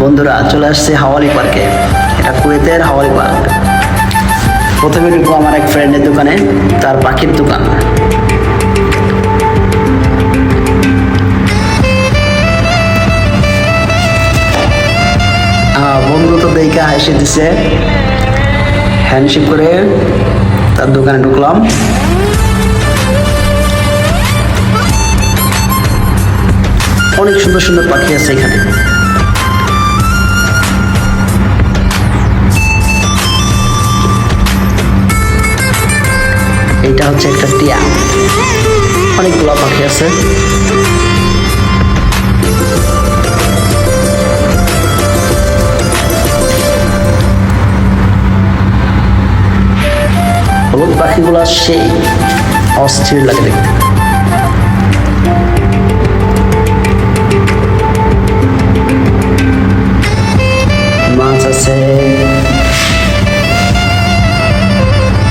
বন্ধুরা চলে আসছে হাওয়ালি পার্কে। এটা কুয়েতের হাওয়ালি পার্ক। প্রথমে ঢুকবো আমার এক ফ্রেন্ডের দোকানে, তার পাখির দোকান। বন্ধু তো দেখে হাসি দিছে, হ্যান্ডশেক করে তার দোকানে ঢুকলাম। অনেক সুন্দর সুন্দর পাখি আছে এখানে। এটা হচ্ছে একটা টিয়া, অনেকগুলো পাখি আছে। হলুদ পাখিগুলো সেই অস্থির লাগে দেখতে। মাছ আছে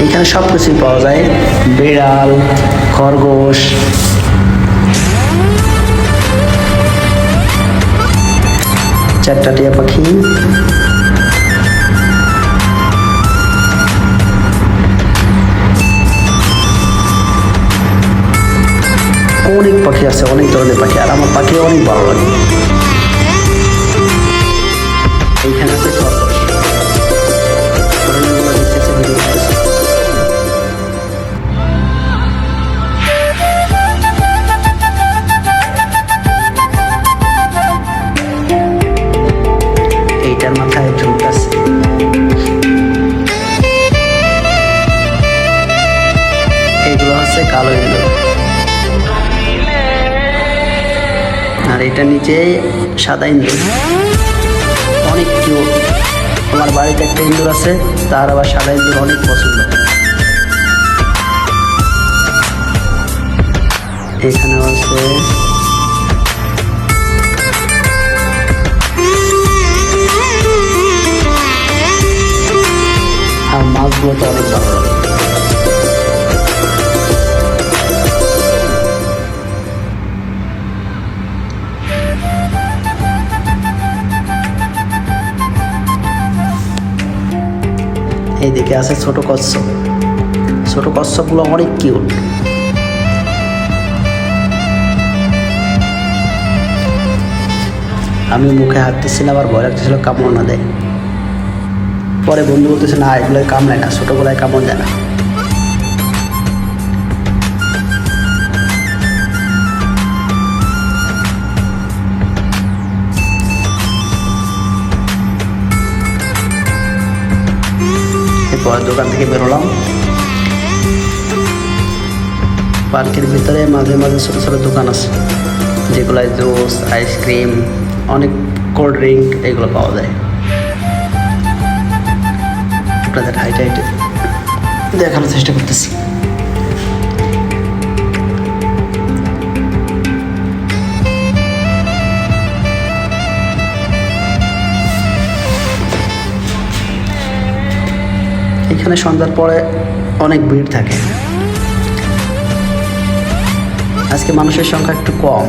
এখানে, সব কিছুই পাওয়া যায়। বিড়াল, খরগোশ, চারটা টিয়া পাখি। অনেক পাখি আছে, অনেক ধরনের পাখি, আর আমার পাখি অনেক ভালো লাগে। এইখানে আছে খরগোশ। এইটার মাথায় ঝুঁক আছে। এইগুলো হচ্ছে কালো ইঁদুর, আর এটা নিচে সাদা ইঁদুর, অনেক কিউট। আমার বাড়িতে একটা ইঁদুর আছে, তার আবার সাদা ইঁদুর অনেক পছন্দ। এখানে আছে আর মাছগুলো তো অনেক ভালো লাগে। এইদিকে আছে ছোট কচ্ছপ। ছোট কচ্ছপগুলো অনেক কিউট। আমি মুখে হাত দিচ্ছিলাম, আর ভয় লাগতেছিল কামড় না দেয়। পরে বন্ধু বলতেছে না, এগুলো কামড়ায় না, ছোটগুলায় কামড় দেয় না। এরপর দোকান থেকে বেরোলাম। পার্কের ভিতরে মাঝে মাঝে ছোটো ছোটো দোকান আছে, যেগুলোয় জুস, আইসক্রিম, অনেক কোল্ড ড্রিঙ্ক এগুলো পাওয়া যায়। আপনাদের হাইটে হাইটে দেখানোর চেষ্টা করতেছি। এখানে সন্ধ্যার পরে অনেক ভিড় থাকে। আজকে মানুষের সংখ্যা একটু কম।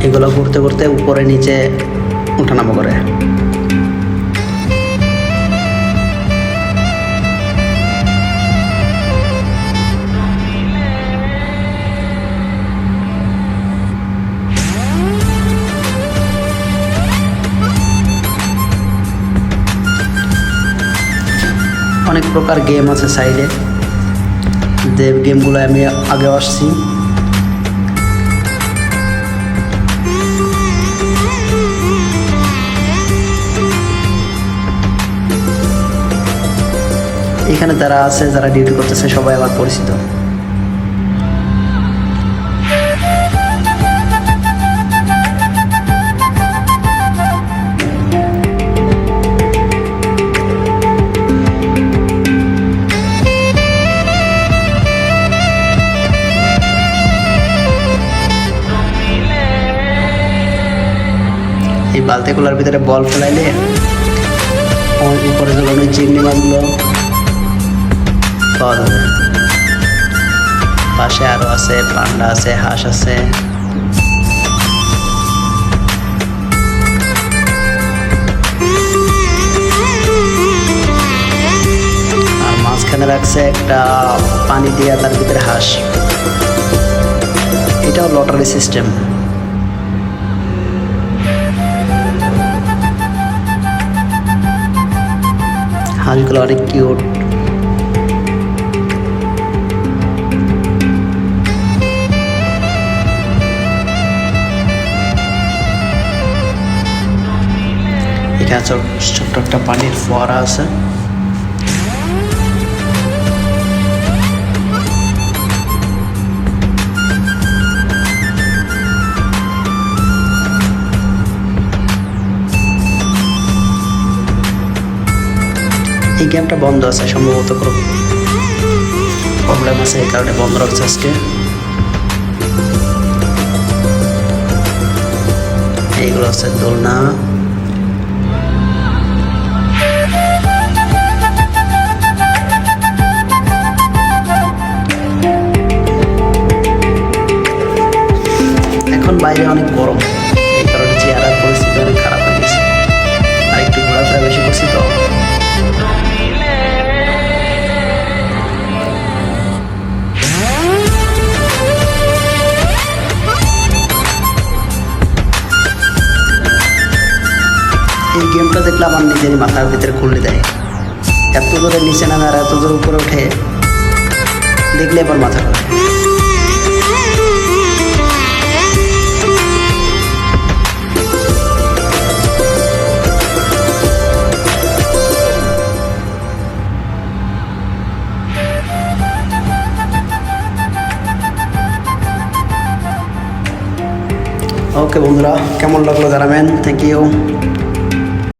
এগুলো ঘুরতে ঘুরতে উপরে নিচে উঠানামা করে। অনেক প্রকার গেম আছে সাইডে, যে গেমগুলো আমি আগে আসছি। এখানে যারা আছে, যারা ডিউটি করতেছে, সবাই আমার পরিচিত। বালতিগুলোর ভিতরে বল ফেলাইলে ওই উপরে ঝুলানো ওই চিংড়ি মাছগুলো পাওয়া যাবে। পাশে আরও আছে, পান্ডা আছে, হাঁস আছে। আর মাঝখানে রাখছে একটা পানি দিয়ে তার ভিতরে হাঁস। এটাও লটারি সিস্টেম। হাঁসগুলো অনেক কিউট। এখানে ছোট্ট একটা পানির ফোয়ারা আছে। এই গেমটা বন্ধ আছে সম্ভবত, কোনো প্রবলেম আছে, এই কারণে বন্ধ রাখছে আজকে। এইগুলো হচ্ছে দোলনা। এখন বাইরে অনেক গরম, এই কারণে চেহারার পরিস্থিতি অনেক খারাপ হয়ে গেছে। আর একটু ঘোরাফেরা বেশি করছি তো। এই গেমটা দেখলে আমার নিজেরই মাথার ভিতরে খুলে দেয়। এত দূরে নিচে নামে আর এত দূর উপরে উঠে দেখলে এবার মাথা ঘুরে। ওকে বন্ধুরা, কেমন লাগলো জানাবেন। Thank you.